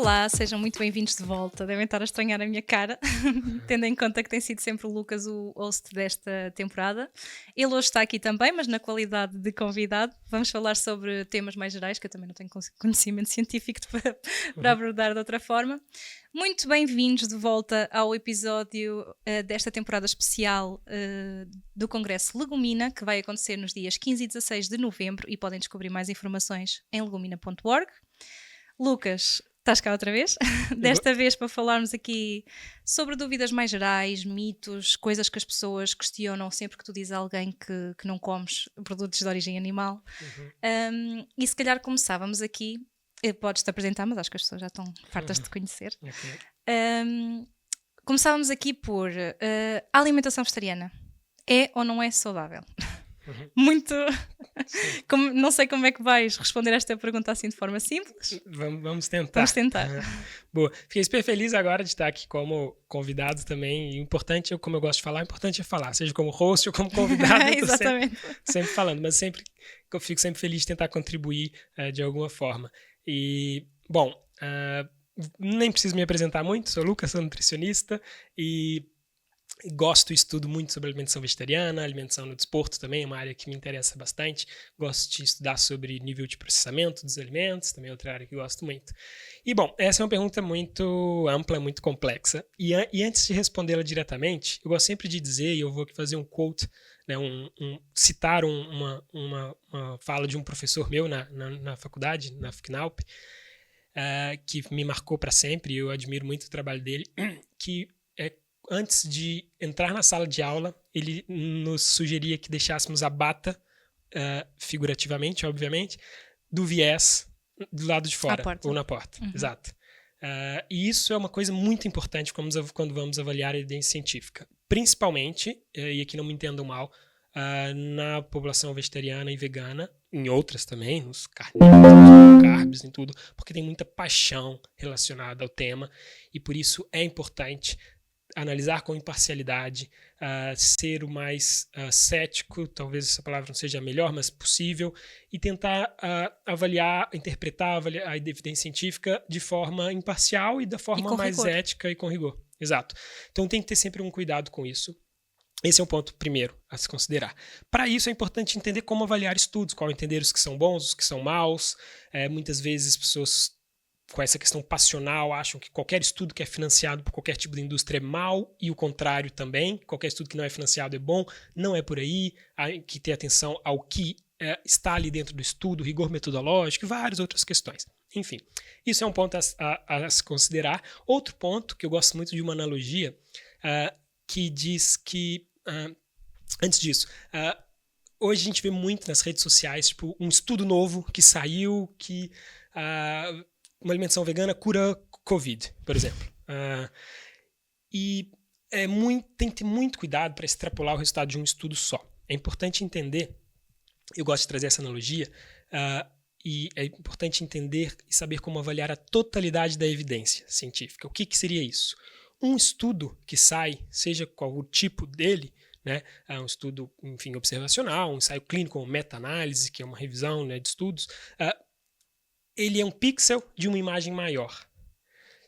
Olá, sejam muito bem-vindos de volta. Devem estar a estranhar a minha cara, tendo em conta que tem sido sempre o Lucas o host desta temporada. Ele hoje está aqui também, mas na qualidade de convidado. Vamos falar sobre temas mais gerais, que eu também não tenho conhecimento científico para abordar de outra forma. Muito bem-vindos de volta ao episódio desta temporada especial do Congresso Legumina, que vai acontecer nos dias 15 e 16 de novembro, e podem descobrir mais informações em legumina.org. Lucas, estás cá outra vez? Desta vez para falarmos aqui sobre dúvidas mais gerais, mitos, coisas que as pessoas questionam sempre que tu dizes a alguém que não comes produtos de origem animal. E se calhar começávamos aqui, podes-te apresentar, mas acho que as pessoas já estão fartas de te conhecer. Okay. Começávamos aqui por a alimentação vegetariana. É ou não é saudável? Muito. Não sei como é que vais responder esta pergunta assim de forma simples. Vamos tentar. Vamos tentar. Boa. Fiquei super feliz agora de estar aqui como convidado também. E o importante, como eu gosto de falar, o importante é falar, seja como host ou como convidado. Exatamente. Sempre falando, mas eu fico sempre feliz de tentar contribuir de alguma forma. E, bom, nem preciso me apresentar muito, sou o Lucas, sou nutricionista e gosto e estudo muito sobre alimentação vegetariana, alimentação no desporto também, é uma área que me interessa bastante. Gosto de estudar sobre nível de processamento dos alimentos, também é outra área que gosto muito. E, bom, essa é uma pergunta muito ampla, muito complexa. E antes de respondê-la diretamente, eu gosto sempre de dizer, e eu vou aqui fazer um quote, né, citar uma fala de um professor meu na faculdade, na FCNAUP, que me marcou para sempre, e eu admiro muito o trabalho dele, que antes de entrar na sala de aula, ele nos sugeria que deixássemos a bata, figurativamente, obviamente, do viés do lado de fora, ou na porta. Exato. E isso é uma coisa muito importante quando vamos avaliar a evidência científica. Principalmente, e aqui não me entendam mal, na população vegetariana e vegana, em outras também, nos carnívoros, nos carbs, em tudo, porque tem muita paixão relacionada ao tema, e por isso é importante analisar com imparcialidade, ser o mais cético, talvez essa palavra não seja a melhor, mas possível, e tentar avaliar, interpretar a evidência científica de forma imparcial e da forma mais ética e com rigor. Exato. Então tem que ter sempre um cuidado com isso. Esse é um ponto primeiro a se considerar. Para isso é importante entender como avaliar estudos, qual entender os que são bons, os que são maus. Muitas vezes as pessoas com essa questão passional, acham que qualquer estudo que é financiado por qualquer tipo de indústria é mau, e o contrário também, qualquer estudo que não é financiado é bom. Não é por aí. Há que ter atenção ao que está ali dentro do estudo, rigor metodológico e várias outras questões. Enfim, isso é um ponto a se considerar. Outro ponto, que eu gosto muito de uma analogia, que diz que, antes disso, hoje a gente vê muito nas redes sociais, tipo, um estudo novo que saiu, que uma alimentação vegana cura Covid, por exemplo. E tem que ter muito cuidado para extrapolar o resultado de um estudo só. É importante entender, eu gosto de trazer essa analogia, e é importante entender e saber como avaliar a totalidade da evidência científica. O que seria isso? Um estudo que sai, seja qual o tipo dele, né, um estudo, enfim, observacional, um ensaio clínico, uma meta-análise, que é uma revisão, né, de estudos, ele é um pixel de uma imagem maior.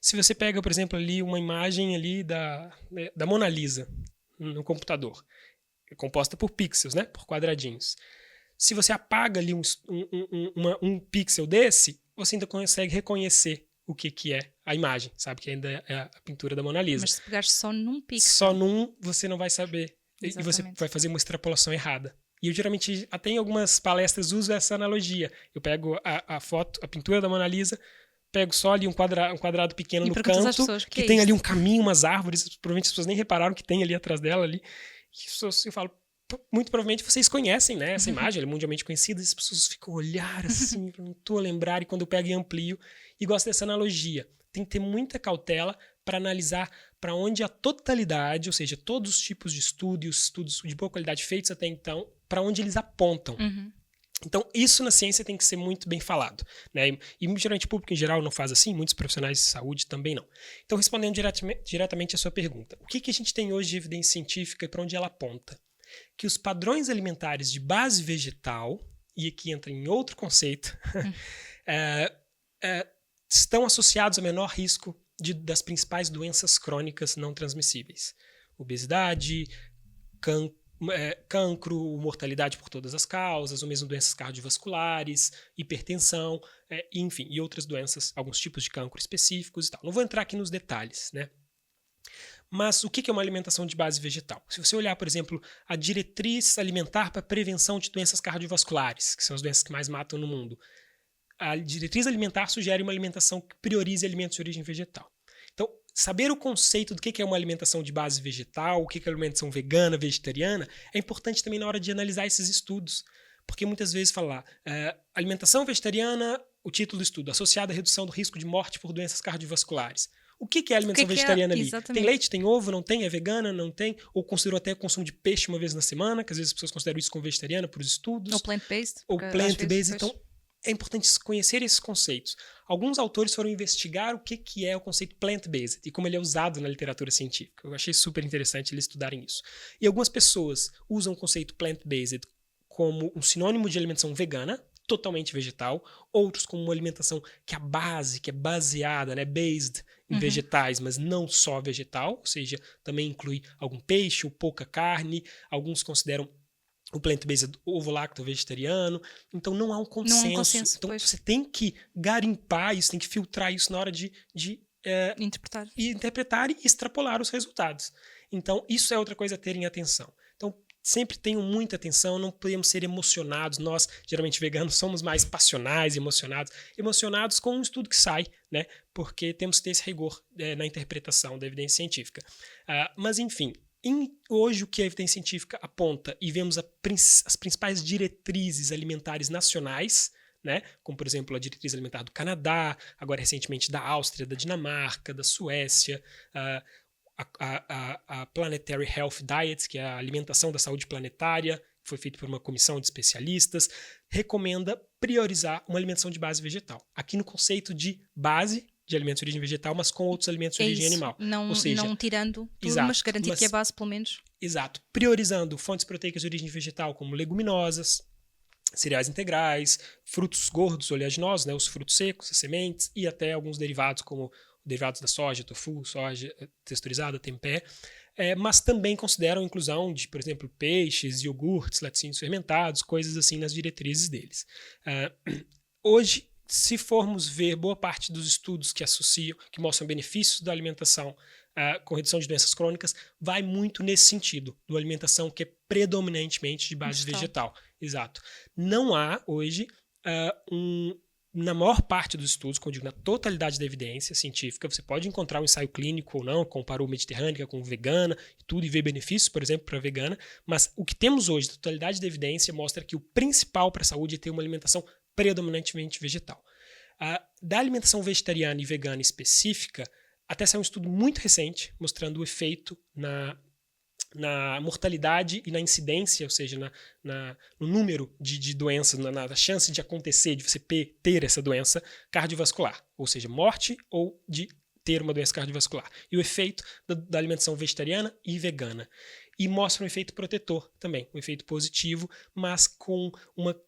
Se você pega, por exemplo, ali uma imagem ali da Mona Lisa no computador, é composta por pixels, né, por quadradinhos. Se você apaga ali um pixel desse, você ainda consegue reconhecer o que é a imagem, sabe? Que ainda é a pintura da Mona Lisa. Mas se pegar só num pixel... Só num, você não vai saber. Exatamente. E você vai fazer uma extrapolação errada. E eu geralmente, até em algumas palestras, uso essa analogia. Eu pego a foto, a pintura da Mona Lisa, pego só ali um quadrado pequeno no canto, pessoas, que tem ali um caminho, umas árvores, provavelmente as pessoas nem repararam que tem ali atrás dela. Ali. E eu falo, muito provavelmente vocês conhecem, né, essa imagem, ela é mundialmente conhecida, e as pessoas ficam a olhar assim, não estou a lembrar, e quando eu pego e amplio, e gosto dessa analogia. Tem que ter muita cautela para analisar para onde a totalidade, ou seja, todos os tipos de estudos de boa qualidade feitos até então, para onde eles apontam. Então, isso na ciência tem que ser muito bem falado, né? E geralmente o público em geral não faz assim, muitos profissionais de saúde também não. Então, respondendo diretamente a sua pergunta, o que a gente tem hoje de evidência científica e para onde ela aponta? Que os padrões alimentares de base vegetal, e aqui entra em outro conceito, estão associados a menor risco das principais doenças crônicas não transmissíveis. Obesidade, cancro, mortalidade por todas as causas, ou mesmo doenças cardiovasculares, hipertensão, enfim, e outras doenças, alguns tipos de cancro específicos e tal. Não vou entrar aqui nos detalhes, né? Mas o que é uma alimentação de base vegetal? Se você olhar, por exemplo, a diretriz alimentar para prevenção de doenças cardiovasculares, que são as doenças que mais matam no mundo, a diretriz alimentar sugere uma alimentação que priorize alimentos de origem vegetal. Então, saber o conceito do que é uma alimentação de base vegetal, o que é uma alimentação vegana, vegetariana, é importante também na hora de analisar esses estudos. Porque muitas vezes falar alimentação vegetariana, o título do estudo, associada à redução do risco de morte por doenças cardiovasculares. O que é alimentação vegetariana ali? Exatamente. Tem leite, tem ovo, não tem? É vegana, não tem? Ou considerou até o consumo de peixe uma vez na semana, que às vezes as pessoas consideram isso como vegetariana por estudos. Ou plant-based. Ou plant-based. Então, é importante conhecer esses conceitos. Alguns autores foram investigar o que é o conceito plant-based e como ele é usado na literatura científica. Eu achei super interessante eles estudarem isso. E algumas pessoas usam o conceito plant-based como um sinônimo de alimentação vegana, totalmente vegetal, outros como uma alimentação que a base, que é baseada, né, based em vegetais, mas não só vegetal, ou seja, também inclui algum peixe ou pouca carne, alguns consideram o plant-based ovo-lacto vegetariano, então não há um consenso. Não há um consenso, então pois. você tem que garimpar isso, tem que filtrar isso na hora de interpretar e extrapolar os resultados. Então isso é outra coisa a ter em atenção. Então sempre tenham muita atenção, não podemos ser emocionados. Nós, geralmente veganos, somos mais passionais, emocionados com um estudo que sai, né? Porque temos que ter esse rigor na interpretação da evidência científica. Mas, enfim, hoje o que a evidência científica aponta e vemos as principais diretrizes alimentares nacionais, né? Como, por exemplo, a diretriz alimentar do Canadá, agora recentemente da Áustria, da Dinamarca, da Suécia, a Planetary Health Diet, que é a alimentação da saúde planetária, que foi feita por uma comissão de especialistas, recomenda priorizar uma alimentação de base vegetal. Aqui no conceito de base de alimentos de origem vegetal, mas com outros alimentos de origem animal. Ou seja, não tirando tudo, mas garantir que é base, pelo menos. Exato. Priorizando fontes proteicas de origem vegetal, como leguminosas, cereais integrais, frutos gordos oleaginosos, né, os frutos secos, as sementes, e até alguns derivados, como derivados da soja, tofu, soja texturizada, tempé, mas também consideram a inclusão de, por exemplo, peixes, iogurtes, laticínios fermentados, coisas assim nas diretrizes deles. Hoje, se formos ver boa parte dos estudos que associam, que mostram benefícios da alimentação com redução de doenças crônicas, vai muito nesse sentido, de uma alimentação que é predominantemente de base vegetal. Exato. Não há hoje na maior parte dos estudos, como eu digo, na totalidade da evidência científica, você pode encontrar um ensaio clínico ou não, comparou mediterrânea com vegana e tudo, e ver benefícios, por exemplo, para vegana, mas o que temos hoje, a totalidade da evidência, mostra que o principal para a saúde é ter uma alimentação predominantemente vegetal. Da alimentação vegetariana e vegana específica, até saiu um estudo muito recente mostrando o efeito na mortalidade e na incidência, ou seja, no número de doenças, na chance de acontecer, de você ter essa doença cardiovascular, ou seja, morte ou de ter uma doença cardiovascular. E o efeito da alimentação vegetariana e vegana. E mostra um efeito protetor também, um efeito positivo, mas com uma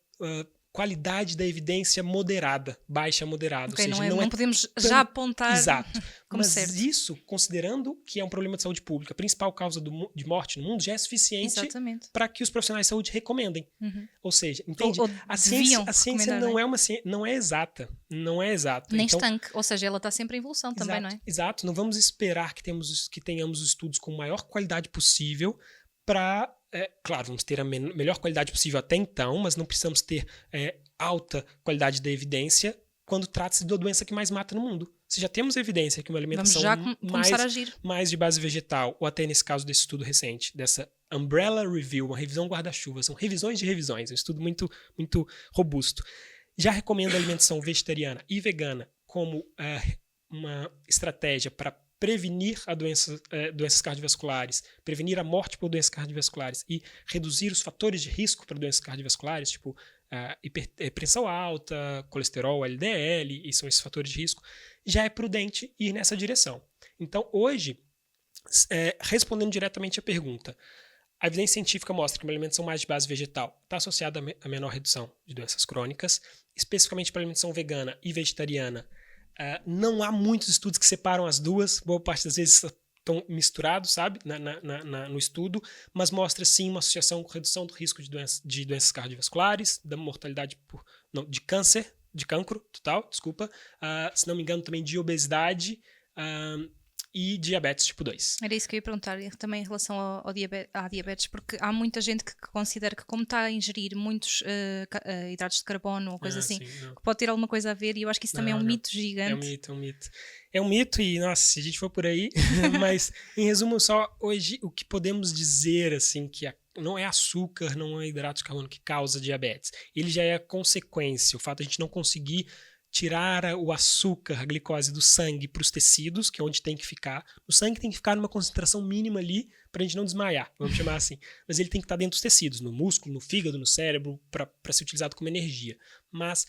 qualidade da evidência moderada, baixa moderada. Okay, ou seja, não podemos já apontar exato. como mas certo. Isso, considerando que é um problema de saúde pública, a principal causa de morte no mundo, já é suficiente para que os profissionais de saúde recomendem. Ou seja, entende? A ciência não é exata. Não é exata. Nem estanque. Ou seja, ela está sempre em evolução também, não é? Exato. Não vamos esperar que tenhamos os estudos com a maior qualidade possível para... claro, vamos ter a melhor qualidade possível até então, mas não precisamos ter alta qualidade da evidência quando trata-se da doença que mais mata no mundo. Se já temos evidência que uma alimentação mais de base vegetal, ou até nesse caso desse estudo recente, dessa Umbrella Review, uma revisão guarda-chuva, são revisões de revisões, um estudo muito, muito robusto, já recomenda a alimentação vegetariana e vegana como uma estratégia para prevenir doenças cardiovasculares, prevenir a morte por doenças cardiovasculares e reduzir os fatores de risco para doenças cardiovasculares, tipo pressão alta, colesterol, LDL, e são esses fatores de risco, já é prudente ir nessa direção. Então, hoje, respondendo diretamente à pergunta, a evidência científica mostra que uma alimentação mais de base vegetal está associada a menor redução de doenças crônicas, especificamente para a alimentação vegana e vegetariana. Não há muitos estudos que separam as duas, boa parte das vezes estão misturados, sabe, no estudo, mas mostra sim uma associação com redução do risco de doenças cardiovasculares, da mortalidade de câncer, de cancro total, desculpa, se não me engano também de obesidade e diabetes tipo 2. Era isso que eu ia perguntar também em relação à diabetes, porque há muita gente que considera que como está a ingerir muitos hidratos de carbono ou coisa assim, Sim, que pode ter alguma coisa a ver, e eu acho que isso também é um mito gigante. É um mito. É um mito e, nossa, se a gente for por aí, mas em resumo só, hoje o que podemos dizer, assim, que não é açúcar, não é hidrato de carbono que causa diabetes. Ele já é a consequência, o fato de a gente não conseguir tirar o açúcar, a glicose do sangue para os tecidos, que é onde tem que ficar. O sangue tem que ficar numa concentração mínima ali para a gente não desmaiar, vamos chamar assim. Mas ele tem que estar dentro dos tecidos, no músculo, no fígado, no cérebro, para ser utilizado como energia. Mas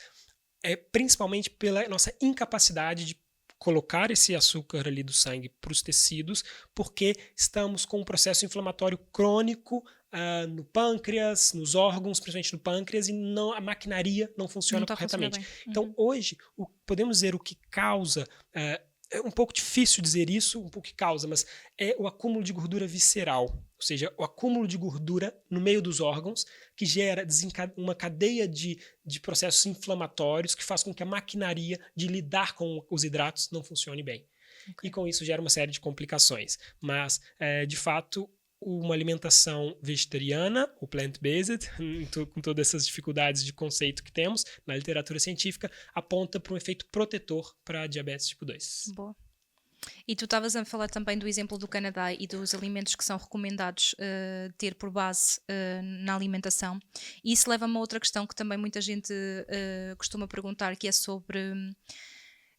é principalmente pela nossa incapacidade de colocar esse açúcar ali do sangue para os tecidos, porque estamos com um processo inflamatório crônico no pâncreas, nos órgãos, principalmente no pâncreas, e a maquinaria não funciona corretamente. Então, hoje, podemos dizer o que causa, é um pouco difícil dizer isso, um pouco que causa, mas é o acúmulo de gordura visceral, ou seja, o acúmulo de gordura no meio dos órgãos, que gera uma cadeia de processos inflamatórios que faz com que a maquinaria de lidar com os hidratos não funcione bem. Okay. E com isso gera uma série de complicações. Mas, de fato, uma alimentação vegetariana, o plant-based, com todas essas dificuldades de conceito que temos na literatura científica, aponta para um efeito protetor para a diabetes tipo 2. Boa. E tu estavas a falar também do exemplo do Canadá e dos alimentos que são recomendados ter por base na alimentação. E isso leva-me a outra questão que também muita gente costuma perguntar, que é sobre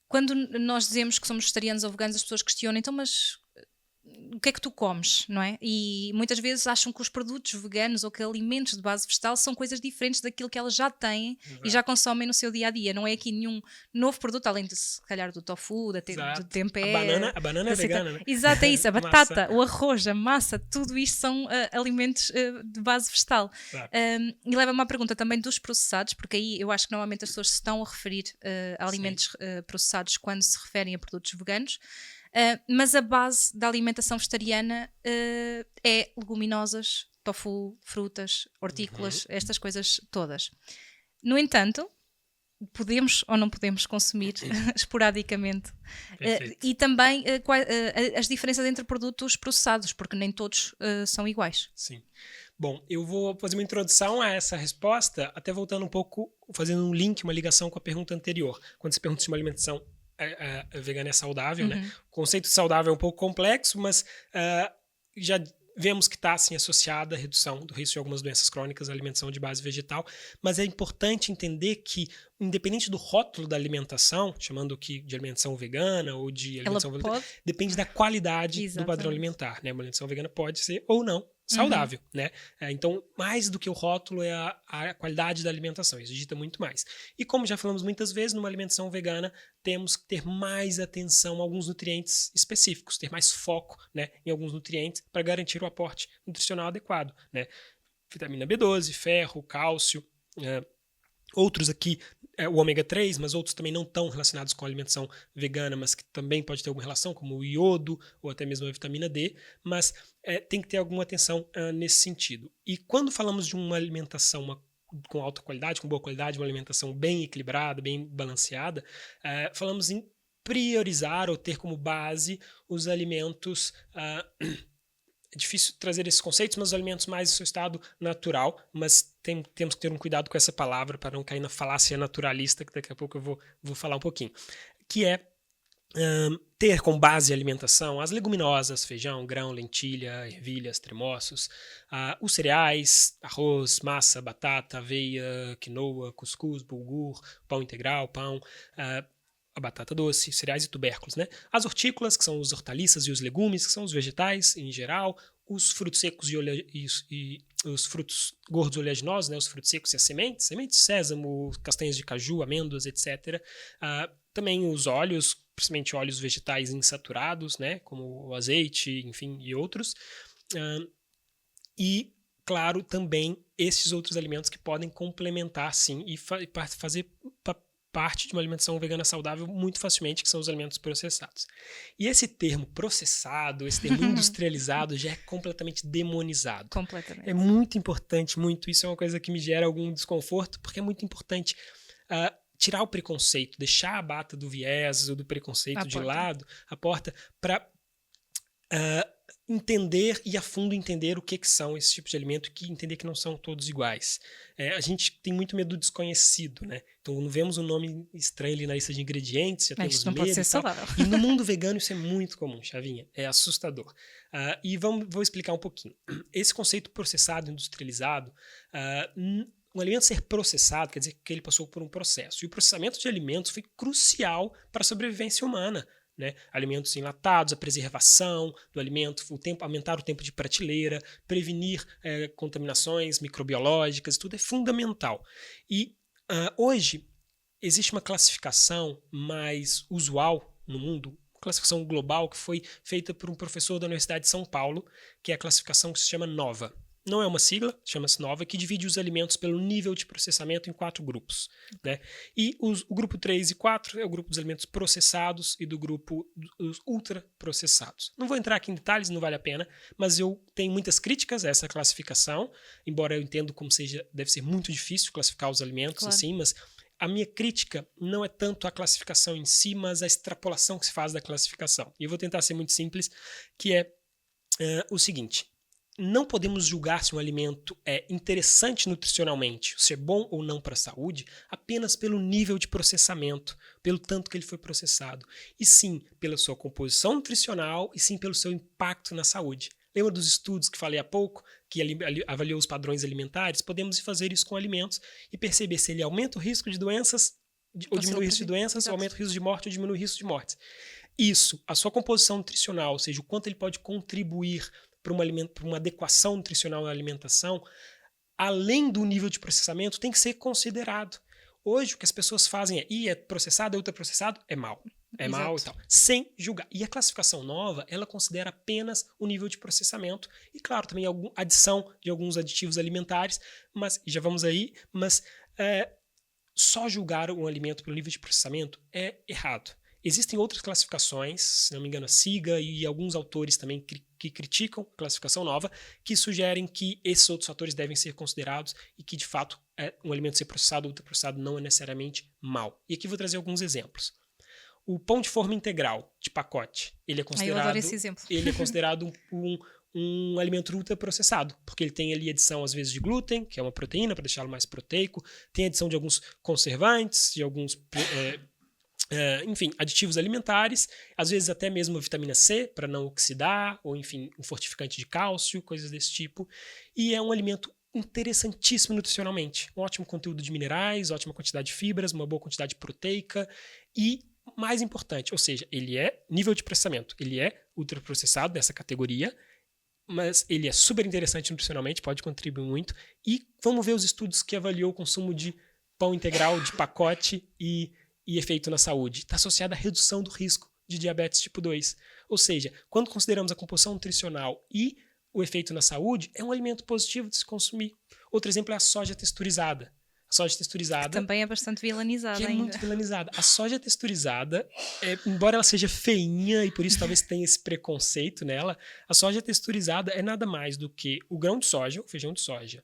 quando nós dizemos que somos vegetarianos ou veganos, as pessoas questionam, então mas o que é que tu comes, não é? E muitas vezes acham que os produtos veganos ou que alimentos de base vegetal são coisas diferentes daquilo que elas já têm. Exato. E já consomem no seu dia-a-dia. Não é aqui nenhum novo produto, além de, se calhar, do tofu, do tempero. A banana é vegana, né? Exato, é isso. A batata, o arroz, a massa, tudo isto são alimentos de base vegetal. E leva-me à pergunta também dos processados, porque aí eu acho que normalmente as pessoas se estão a referir a alimentos processados quando se referem a produtos veganos. Mas a base da alimentação vegetariana é leguminosas, tofu, frutas, hortícolas, estas coisas todas. No entanto, podemos ou não podemos consumir esporadicamente. E também as diferenças entre produtos processados, porque nem todos são iguais. Sim. Bom, eu vou fazer uma introdução a essa resposta, até voltando um pouco, fazendo um link, uma ligação com a pergunta anterior. Quando você pergunta se uma alimentação vegana é saudável, né? O conceito de saudável é um pouco complexo, mas já vemos que está assim, associada à redução do risco de algumas doenças crônicas à alimentação de base vegetal, mas é importante entender que, independente do rótulo da alimentação, chamando de alimentação vegana ou de alimentação vegetariana, depende da qualidade do padrão alimentar, né? Uma alimentação vegana pode ser ou não saudável, né? Então, mais do que o rótulo é a qualidade da alimentação, isso dita muito mais. E como já falamos muitas vezes, numa alimentação vegana, temos que ter mais atenção a alguns nutrientes específicos, ter mais foco, né, em alguns nutrientes para garantir o aporte nutricional adequado, né? Vitamina B12, ferro, cálcio, outros aqui, o ômega 3, mas outros também não estão relacionados com a alimentação vegana, mas que também pode ter alguma relação, como o iodo ou até mesmo a vitamina D, mas tem que ter alguma atenção nesse sentido. E quando falamos de uma alimentação com alta qualidade, com boa qualidade, uma alimentação bem equilibrada, bem balanceada, falamos em priorizar ou ter como base os alimentos... É difícil trazer esses conceitos, mas os alimentos mais em seu estado natural, mas temos que ter um cuidado com essa palavra para não cair na falácia naturalista, que daqui a pouco eu vou falar um pouquinho, que é ter como base de alimentação as leguminosas, feijão, grão, lentilha, ervilhas, tremoços, os cereais, arroz, massa, batata, aveia, quinoa, cuscuz, bulgur, pão integral, pão... a batata doce, cereais e tubérculos, né? As hortícolas, que são os hortaliças e os legumes, que são os vegetais em geral, os frutos secos e os frutos gordos oleaginosos, né? Os frutos secos e as sementes de sésamo, castanhas de caju, amêndoas, etc. Também os óleos, principalmente óleos vegetais insaturados, né? Como o azeite, enfim, e outros. E, claro, também esses outros alimentos que podem complementar, sim, e fazer parte de uma alimentação vegana saudável muito facilmente, que são os alimentos processados. E esse termo processado, esse termo industrializado já é completamente demonizado. Completamente. É muito importante, isso é uma coisa que me gera algum desconforto, porque é muito importante tirar o preconceito, deixar a bata do viés ou do preconceito de lado, a porta, para entender e a fundo entender o que são esses tipos de alimento e entender que não são todos iguais. A gente tem muito medo do desconhecido, né? Então, quando vemos um nome estranho ali na lista de ingredientes, já temos medo. Pode ser saudável. E no mundo vegano isso é muito comum, Chavinha. É assustador. E vou explicar um pouquinho. Esse conceito processado, industrializado, um alimento ser processado quer dizer que ele passou por um processo. E o processamento de alimentos foi crucial para a sobrevivência humana. Né? Alimentos enlatados, a preservação do alimento, aumentar o tempo de prateleira, prevenir contaminações microbiológicas, tudo é fundamental. E hoje existe uma classificação mais usual no mundo, classificação global que foi feita por um professor da Universidade de São Paulo, que é a classificação que se chama NOVA. Não é uma sigla, chama-se NOVA, que divide os alimentos pelo nível de processamento em 4 grupos. Né? E o grupo 3 e 4 é o grupo dos alimentos processados e do grupo dos ultraprocessados. Não vou entrar aqui em detalhes, não vale a pena, mas eu tenho muitas críticas a essa classificação, embora eu entendo como deve ser muito difícil classificar os alimentos assim, mas a minha crítica não é tanto a classificação em si, mas a extrapolação que se faz da classificação. E eu vou tentar ser muito simples, que é o seguinte: não podemos julgar se um alimento é interessante nutricionalmente, se é bom ou não para a saúde, apenas pelo nível de processamento, pelo tanto que ele foi processado. E sim, pela sua composição nutricional e sim pelo seu impacto na saúde. Lembra dos estudos que falei há pouco, que avaliou os padrões alimentares? Podemos fazer isso com alimentos e perceber se ele aumenta o risco de doenças, ou diminui o risco de doenças, ou aumenta o risco de morte, ou diminui o risco de mortes. Isso, a sua composição nutricional, ou seja, o quanto ele pode contribuir para uma adequação nutricional na alimentação, além do nível de processamento, tem que ser considerado. Hoje, o que as pessoas fazem é processado, é ultraprocessado, é mal. É mal e tal. Sem julgar. E a classificação nova, ela considera apenas o nível de processamento e, claro, também a adição de alguns aditivos alimentares, mas já vamos aí, mas só julgar um alimento pelo nível de processamento é errado. Existem outras classificações, se não me engano a SIGA e alguns autores também que criticam a classificação nova, que sugerem que esses outros fatores devem ser considerados e que, de fato, um alimento ser processado ou ultraprocessado não é necessariamente mal. E aqui vou trazer alguns exemplos. O pão de forma integral, de pacote, ele é considerado, eu adoro esse exemplo. Ele é considerado um alimento ultraprocessado, porque ele tem ali adição, às vezes, de glúten, que é uma proteína, para deixá-lo mais proteico, tem adição de alguns conservantes, de alguns... enfim, aditivos alimentares, às vezes até mesmo a vitamina C para não oxidar, ou enfim, um fortificante de cálcio, coisas desse tipo. E é um alimento interessantíssimo nutricionalmente. Um ótimo conteúdo de minerais, ótima quantidade de fibras, uma boa quantidade proteica e, mais importante, ou seja, ele é nível de processamento, ele é ultraprocessado dessa categoria, mas ele é super interessante nutricionalmente, pode contribuir muito. E vamos ver os estudos que avaliou o consumo de pão integral, de pacote e efeito na saúde. Está associado à redução do risco de diabetes tipo 2. Ou seja, quando consideramos a composição nutricional e o efeito na saúde, é um alimento positivo de se consumir. Outro exemplo é a soja texturizada. A soja texturizada... Que também é bastante vilanizada ainda. É muito vilanizada. A soja texturizada, embora ela seja feinha e por isso talvez tenha esse preconceito nela, a soja texturizada é nada mais do que o grão de soja, o feijão de soja,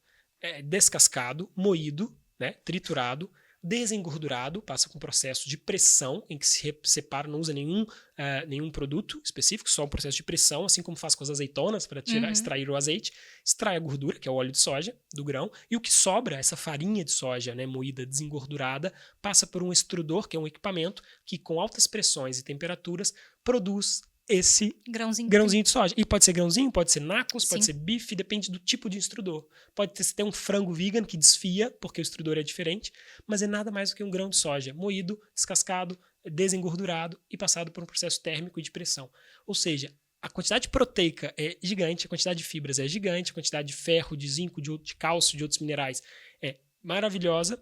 descascado, moído, né, triturado, desengordurado, passa por um processo de pressão em que se separa, não usa nenhum produto específico, só um processo de pressão, assim como faz com as azeitonas para extrair o azeite, extrai a gordura, que é o óleo de soja do grão, e o que sobra, essa farinha de soja, né, moída, desengordurada, passa por um extrudor, que é um equipamento que com altas pressões e temperaturas produz esse grãozinho de soja. E pode ser grãozinho, pode ser nacos, pode ser bife, depende do tipo de extrudor. Pode ter um frango vegan que desfia, porque o extrudor é diferente, mas é nada mais do que um grão de soja moído, descascado, desengordurado e passado por um processo térmico e de pressão. Ou seja, a quantidade proteica é gigante, a quantidade de fibras é gigante, a quantidade de ferro, de zinco, de cálcio, de outros minerais é maravilhosa,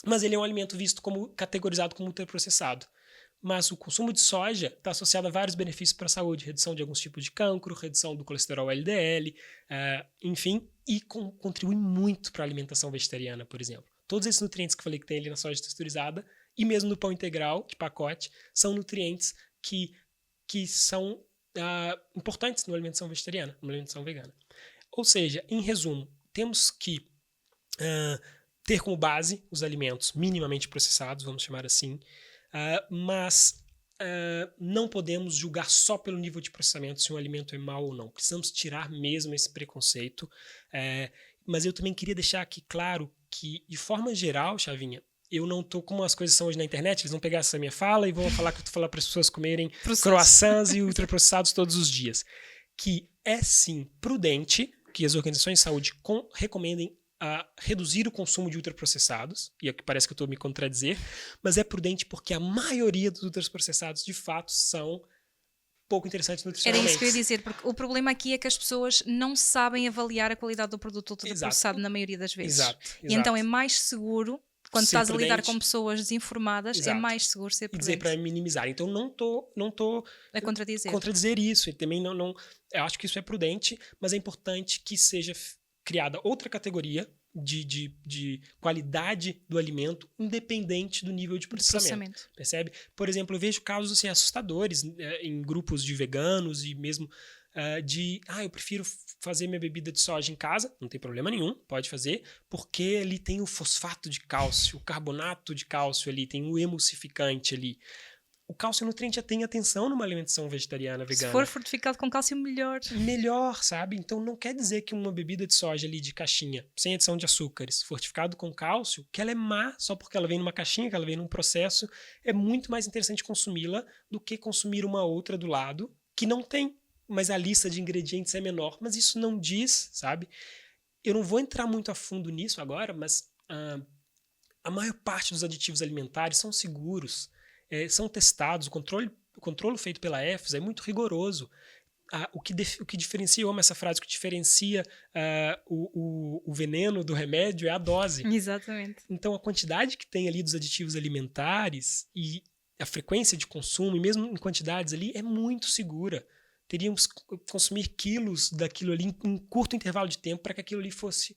mas ele é um alimento categorizado como ultraprocessado. Mas o consumo de soja está associado a vários benefícios para a saúde, redução de alguns tipos de cancro, redução do colesterol LDL, enfim, e contribui muito para a alimentação vegetariana, por exemplo. Todos esses nutrientes que eu falei que tem ali na soja texturizada e mesmo no pão integral de pacote, são nutrientes que são importantes numa alimentação vegetariana, numa alimentação vegana. Ou seja, em resumo, temos que ter como base os alimentos minimamente processados, vamos chamar assim, mas não podemos julgar só pelo nível de processamento se um alimento é mau ou não. Precisamos tirar mesmo esse preconceito. Mas eu também queria deixar aqui claro que, de forma geral, Chavinha, eu não tô como as coisas são hoje na internet, eles vão pegar essa minha fala e vão falar que eu tô falando para as pessoas comerem croissants e ultraprocessados todos os dias. Que é sim prudente que as organizações de saúde recomendem reduzir o consumo de ultraprocessados, e aqui parece que eu estou me contradizer, mas é prudente porque a maioria dos ultraprocessados de fato são pouco interessantes nutricionalmente. Era isso que eu ia dizer, porque o problema aqui é que as pessoas não sabem avaliar a qualidade do produto ultraprocessado na maioria das vezes. Exato. E então é mais seguro, quando estás a lidar com pessoas desinformadas, é mais seguro ser prudente. E dizer para minimizar. Então não tô a contradizer isso. E também não eu acho que isso é prudente, mas é importante que seja criada outra categoria de qualidade do alimento, independente do nível de processamento. Percebe? Por exemplo, eu vejo casos assim, assustadores em grupos de veganos e mesmo eu prefiro fazer minha bebida de soja em casa, não tem problema nenhum, pode fazer, porque ali tem o fosfato de cálcio, o carbonato de cálcio ali, tem o emulsificante ali. O cálcio nutriente tem atenção numa alimentação vegetariana, vegana. Se for fortificado com cálcio, melhor. Melhor, sabe? Então não quer dizer que uma bebida de soja ali de caixinha, sem adição de açúcares, fortificado com cálcio, que ela é má só porque ela vem numa caixinha, que ela vem num processo. É muito mais interessante consumi-la do que consumir uma outra do lado, que não tem, mas a lista de ingredientes é menor. Mas isso não diz, sabe? Eu não vou entrar muito a fundo nisso agora, mas a maior parte dos aditivos alimentares são seguros. São testados, o controle feito pela EFSA é muito rigoroso. O que diferencia, eu amo essa frase, o que diferencia o veneno do remédio é a dose. Exatamente. Então, a quantidade que tem ali dos aditivos alimentares e a frequência de consumo, e mesmo em quantidades ali, é muito segura. Teríamos que consumir quilos daquilo ali em um curto intervalo de tempo para que aquilo ali fosse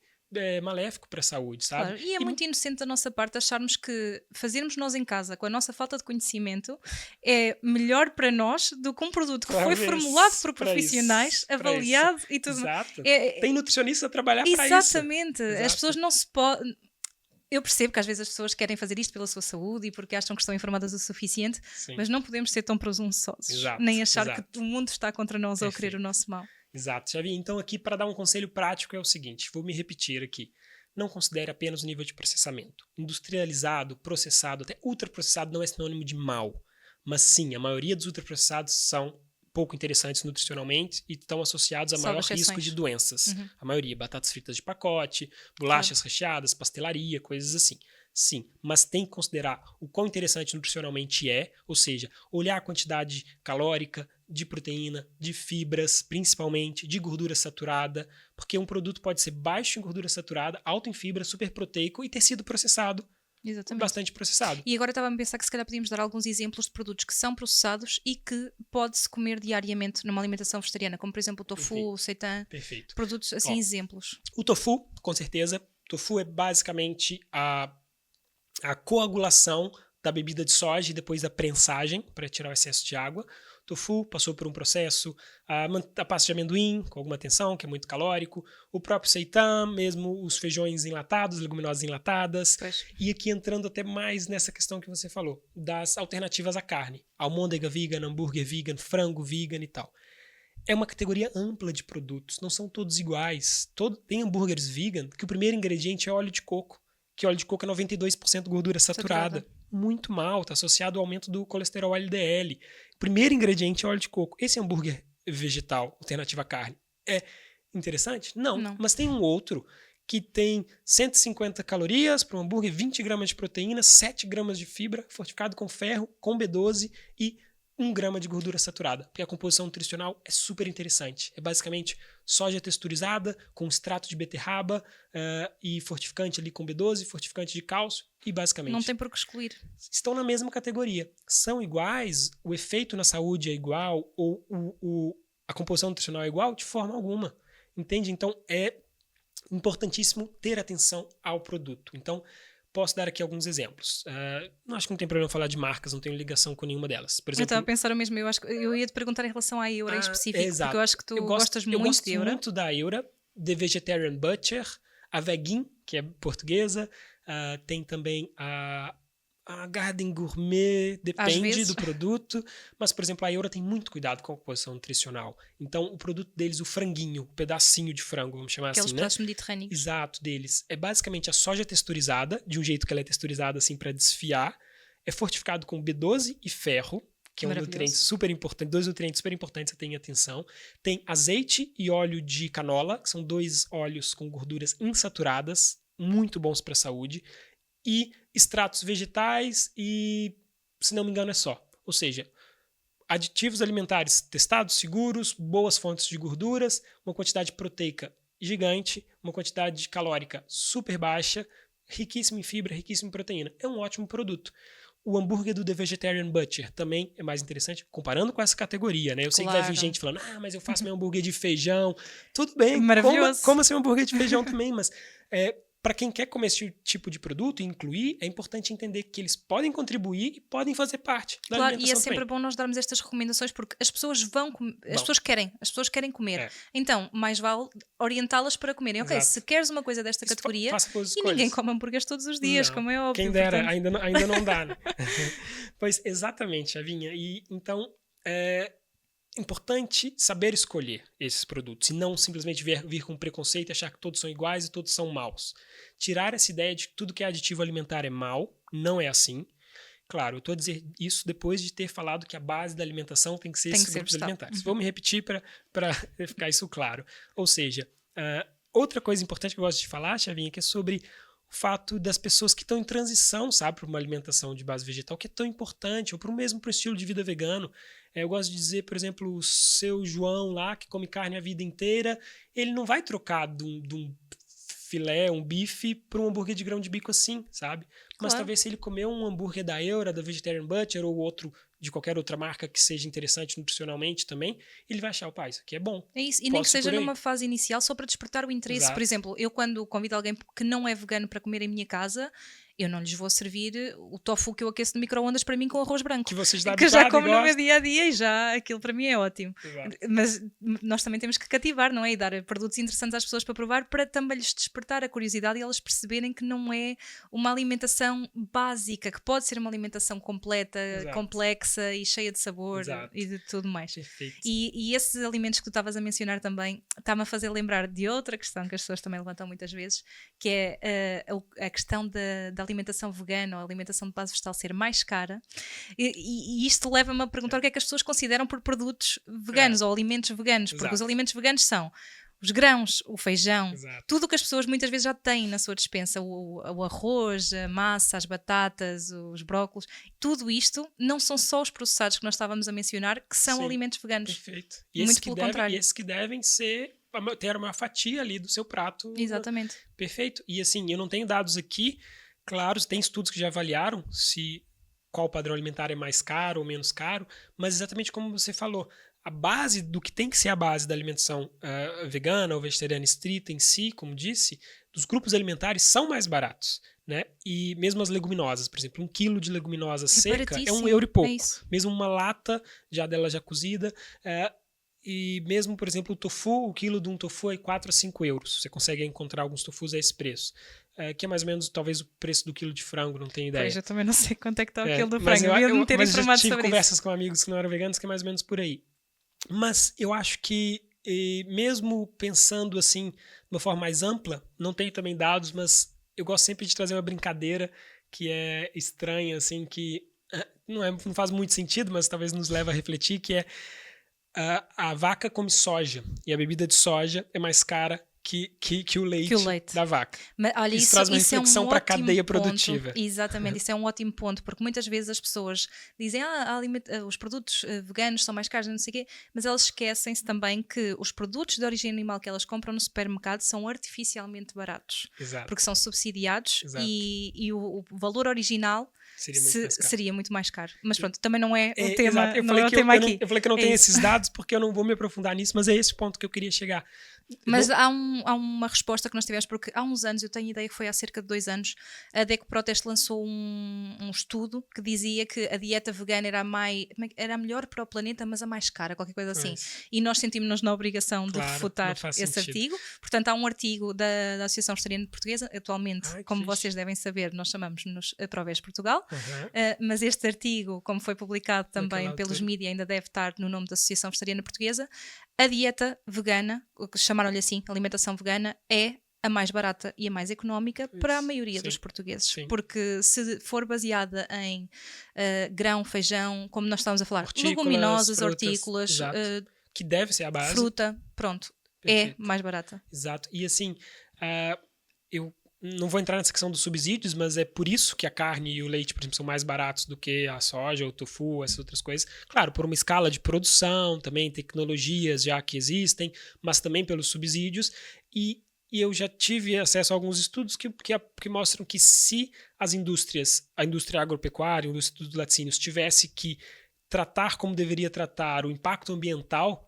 maléfico para a saúde, sabe? Claro, e é muito inocente da nossa parte acharmos que fazermos nós em casa com a nossa falta de conhecimento é melhor para nós do que um produto que foi formulado por profissionais, avaliado e tudo. Exato. Tem nutricionista a trabalhar para isso. Exatamente. As pessoas não se podem... Eu percebo que às vezes as pessoas querem fazer isto pela sua saúde e porque acham que estão informadas o suficiente, mas não podemos ser tão presunçosos. Nem achar que o mundo está contra nós ou querer o nosso mal. Exato, Xavi. Então aqui para dar um conselho prático é o seguinte, vou me repetir aqui. Não considere apenas o nível de processamento. Industrializado, processado, até ultraprocessado não é sinônimo de mal. Mas sim, a maioria dos ultraprocessados são pouco interessantes nutricionalmente e estão associados a maior risco de doenças. A maioria, batatas fritas de pacote, bolachas recheadas, pastelaria, coisas assim. Sim, mas tem que considerar o quão interessante nutricionalmente ou seja, olhar a quantidade calórica, de proteína, de fibras, principalmente, de gordura saturada, porque um produto pode ser baixo em gordura saturada, alto em fibra, super proteico e ter sido processado. Exatamente. Bastante processado. E agora estava a pensar que se calhar podíamos dar alguns exemplos de produtos que são processados e que pode-se comer diariamente numa alimentação vegetariana, como por exemplo o tofu, o seitan. Perfeito. Produtos assim, exemplos. O tofu, com certeza. O tofu é basicamente a coagulação da bebida de soja e depois da prensagem para tirar o excesso de água. O tofu passou por um processo, a pasta de amendoim com alguma tensão, que é muito calórico, o próprio seitan, mesmo os feijões enlatados, leguminosas enlatadas, e aqui entrando até mais nessa questão que você falou, das alternativas à carne, almôndega vegan, hambúrguer vegan, frango vegan e tal. É uma categoria ampla de produtos, não são todos iguais. Tem hambúrgueres vegan que o primeiro ingrediente é óleo de coco, que óleo de coco é 92% gordura saturada. Muito mal, está associado ao aumento do colesterol LDL. O primeiro ingrediente é óleo de coco. Esse hambúrguer vegetal, alternativa à carne, é interessante? Não. Mas tem um outro que tem 150 calorias para um hambúrguer, 20 gramas de proteína, 7 gramas de fibra, fortificado com ferro, com B12 e 1 grama de gordura saturada, porque a composição nutricional é super interessante. É basicamente soja texturizada com extrato de beterraba e fortificante ali com B12, fortificante de cálcio e basicamente... Não tem por que excluir. Estão na mesma categoria. São iguais, o efeito na saúde é igual ou a composição nutricional é igual? De forma alguma. Entende? Então é importantíssimo ter atenção ao produto. Então, posso dar aqui alguns exemplos. Não acho que não tem problema falar de marcas, não tenho ligação com nenhuma delas. Por Eu exemplo, estava a pensar o mesmo, eu ia te perguntar em relação à Eura em específico, exato. porque eu acho que tu gostas eu muito gosto de Eura. muito da Eura, The Vegetarian Butcher, a Veguin, que é portuguesa, tem também a Garden Gourmet, depende do produto, mas, por exemplo, a Eura tem muito cuidado com a composição nutricional. Então, o produto deles, o franguinho, o pedacinho de frango, vamos chamar Aqueles assim, né? pratos mediterrâneos. Exato, deles. É basicamente a soja texturizada, de um jeito que ela é texturizada assim para desfiar. É fortificado com B12 e ferro, que é um nutriente super importante, 2 nutrientes super importantes, você tem atenção. Tem azeite e óleo de canola, que são 2 óleos com gorduras insaturadas, muito bons para a saúde. E extratos vegetais e, se não me engano, é só. Ou seja, aditivos alimentares testados, seguros, boas fontes de gorduras, uma quantidade proteica gigante, uma quantidade calórica super baixa, riquíssimo em fibra, riquíssimo em proteína. É um ótimo produto. O hambúrguer do The Vegetarian Butcher também é mais interessante, comparando com essa categoria, né? Eu sei que vai vir gente falando, mas eu faço meu hambúrguer de feijão. Tudo bem, coma seu hambúrguer de feijão também, mas para quem quer comer esse tipo de produto e incluir, é importante entender que eles podem contribuir e podem fazer parte da alimentação. E é sempre bom nós darmos estas recomendações porque as pessoas as pessoas querem comer. Então, mais vale orientá-las para comerem. Ok, se queres uma coisa desta categoria, e ninguém come hambúrgueres todos os dias, como é óbvio. Quem dera, ainda não dá, né? Pois, exatamente, Chavinha. E então, importante saber escolher esses produtos e não simplesmente vir com preconceito e achar que todos são iguais e todos são maus. Tirar essa ideia de que tudo que é aditivo alimentar é mau, não é assim. Claro, eu estou a dizer isso depois de ter falado que a base da alimentação tem que ser esses grupos alimentares. Vou me repetir para ficar isso claro. Ou seja, outra coisa importante que eu gosto de falar, Chavinha, que é sobre o fato das pessoas que estão em transição, sabe, para uma alimentação de base vegetal, que é tão importante, ou para o estilo de vida vegano. Eu gosto de dizer, por exemplo, o seu João lá, que come carne a vida inteira, ele não vai trocar de um filé, um bife, por um hambúrguer de grão de bico assim, sabe? Mas talvez se ele comer um hambúrguer da Eura, da Vegetarian Butcher, ou outro de qualquer outra marca que seja interessante nutricionalmente também, ele vai achar, isso aqui é bom. É isso, e nem que seja numa fase inicial só para despertar o interesse. Exato. Por exemplo, eu quando convido alguém que não é vegano para comer em minha casa, eu não lhes vou servir o tofu que eu aqueço no micro-ondas para mim com arroz branco. Que vocês dão que eu já como no meu dia-a-dia e já aquilo para mim é ótimo. Exato. Mas nós também temos que cativar, não é? E dar produtos interessantes às pessoas para provar, para também lhes despertar a curiosidade e elas perceberem que não é uma alimentação básica, que pode ser uma alimentação completa, exato, complexa e cheia de sabor, exato, e de tudo mais. Perfeito. E esses alimentos que tu estavas a mencionar também está-me a fazer lembrar de outra questão que as pessoas também levantam muitas vezes, que é a questão da alimentação vegana ou a alimentação de base vegetal ser mais cara, e isto leva-me a perguntar o que é que as pessoas consideram por produtos veganos ou alimentos veganos, porque exato, os alimentos veganos são os grãos, o feijão, exato, tudo o que as pessoas muitas vezes já têm na sua despensa, o arroz, a massa, as batatas, os brócolos, tudo isto não são só os processados que nós estávamos a mencionar que são sim, alimentos veganos. Perfeito. E muito pelo contrário. E esses que devem ter uma fatia ali do seu prato. Exatamente. Perfeito. E assim, eu não tenho dados aqui, claro, tem estudos que já avaliaram qual padrão alimentar é mais caro ou menos caro, mas exatamente como você falou, a base do que tem que ser a base da alimentação vegana ou vegetariana estrita em si, como disse, dos grupos alimentares são mais baratos, né? E mesmo as leguminosas, por exemplo, 1 quilo de leguminosa seca é €1 e pouco. Mesmo uma lata dela já cozida, e mesmo, por exemplo, o tofu, o quilo de um tofu é 4 a 5 euros. Você consegue encontrar alguns tofus a esse preço. Que é mais ou menos, talvez, o preço do quilo de frango, não tenho ideia. Pois, eu também não sei quanto é que está o quilo do frango. Mas eu tive conversas com amigos que não eram veganos, que é mais ou menos por aí. Mas eu acho que, mesmo pensando assim, de uma forma mais ampla, não tenho também dados, mas eu gosto sempre de trazer uma brincadeira que é estranha, assim, que não faz muito sentido, mas talvez nos leve a refletir, que é a vaca come soja e a bebida de soja é mais cara que o leite da vaca. Mas, olha, isso traz uma reflexão para a cadeia produtiva. Exatamente, isso é um ótimo ponto, porque muitas vezes as pessoas dizem os produtos veganos são mais caros, não sei o quê, mas elas esquecem-se também que os produtos de origem animal que elas compram no supermercado são artificialmente baratos. Exato. Porque são subsidiados e o valor original seria muito mais caro. Mas pronto, também não é o tema, não é o tema aqui. Eu falei que eu não tenho esses dados porque eu não vou me aprofundar nisso, mas é esse ponto que eu queria chegar. Mas há uma resposta que nós tivemos, porque há uns anos, eu tenho ideia que foi há cerca de 2 anos, a DECO Protest lançou um estudo que dizia que a dieta vegana era a melhor para o planeta, mas a mais cara, qualquer coisa assim. E nós sentimos-nos na obrigação de refutar esse artigo. Portanto, há um artigo da Associação Vegetariana Portuguesa, atualmente, como vocês devem saber, nós chamamos-nos Provés Portugal, mas este artigo, como foi publicado também pelos mídias, ainda deve estar no nome da Associação Vegetariana Portuguesa. A dieta vegana, que chamaram-lhe assim, alimentação vegana, é a mais barata e a mais económica para a maioria dos portugueses. Sim. Porque se for baseada em grão, feijão, como nós estávamos a falar, leguminosas, frutas, hortícolas, que deve ser a base. Fruta, pronto, perfeito. É mais barata. Exato. E assim, eu não vou entrar nessa questão dos subsídios, mas é por isso que a carne e o leite, por exemplo, são mais baratos do que a soja, o tofu, essas outras coisas. Claro, por uma escala de produção, também tecnologias já que existem, mas também pelos subsídios. E eu já tive acesso a alguns estudos que mostram que se a indústria agropecuária, a indústria dos laticínios tivesse que tratar como deveria tratar o impacto ambiental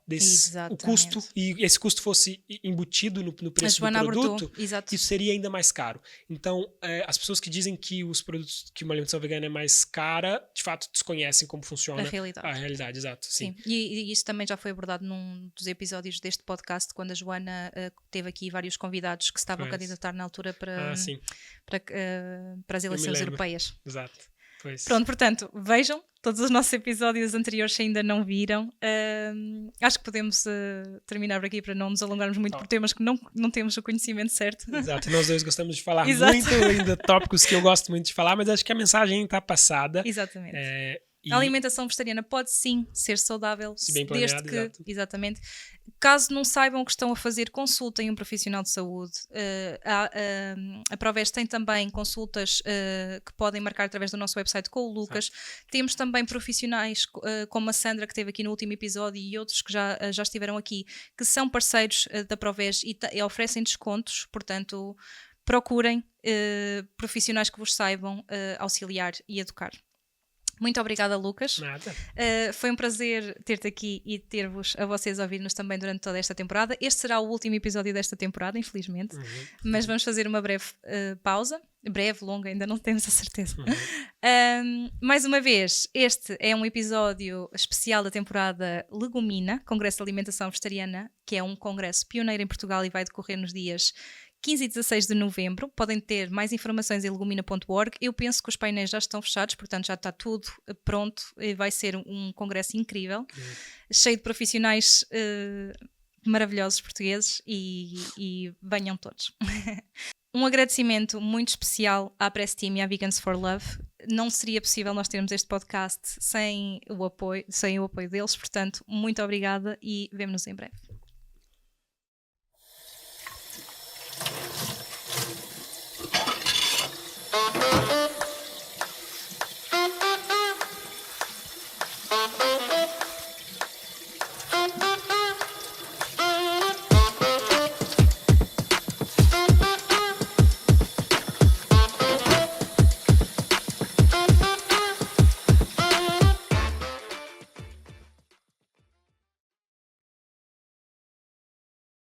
o custo, e esse custo fosse embutido no preço do produto, isso seria ainda mais caro. Então, as pessoas que dizem que os produtos, que uma alimentação vegana é mais cara, de fato desconhecem como funciona a realidade, exato. Sim. E isso também já foi abordado num dos episódios deste podcast, quando a Joana teve aqui vários convidados que se estavam a candidatar na altura para as eleições europeias. Exato. Pois. Pronto, portanto, vejam todos os nossos episódios anteriores se ainda não viram. Acho que podemos terminar por aqui para não nos alongarmos muito por temas que não temos o conhecimento certo. Exato, nós dois gostamos de falar muito ainda tópicos que eu gosto muito de falar, mas acho que a mensagem está passada. Exatamente. A alimentação vegetariana pode sim ser saudável, se bem planeado, desde que, exatamente. Caso não saibam o que estão a fazer, consultem um profissional de saúde. A Provés tem também consultas que podem marcar através do nosso website com o Lucas. Temos também profissionais como a Sandra, que esteve aqui no último episódio, e outros que já estiveram aqui, que são parceiros da Provés e oferecem descontos. Portanto, procurem profissionais que vos saibam auxiliar e educar. Muito obrigada, Lucas. Nada. Foi um prazer ter-te aqui e ter-vos a vocês ouvir-nos também durante toda esta temporada. Este será o último episódio desta temporada, infelizmente. Mas vamos fazer uma breve pausa. Breve, longa, ainda não temos a certeza. Mais uma vez, este é um episódio especial da temporada Legumina, Congresso de Alimentação Vegetariana, que é um congresso pioneiro em Portugal e vai decorrer nos dias 15 e 16 de novembro. Podem ter mais informações em legumina.org. Eu penso que os painéis já estão fechados, portanto já está tudo pronto. Vai ser um congresso incrível, cheio de profissionais maravilhosos portugueses e venham todos. Um agradecimento muito especial à Press Team e à Vegans for Love. Não seria possível nós termos este podcast sem o apoio deles, portanto, muito obrigada e vemo-nos em breve.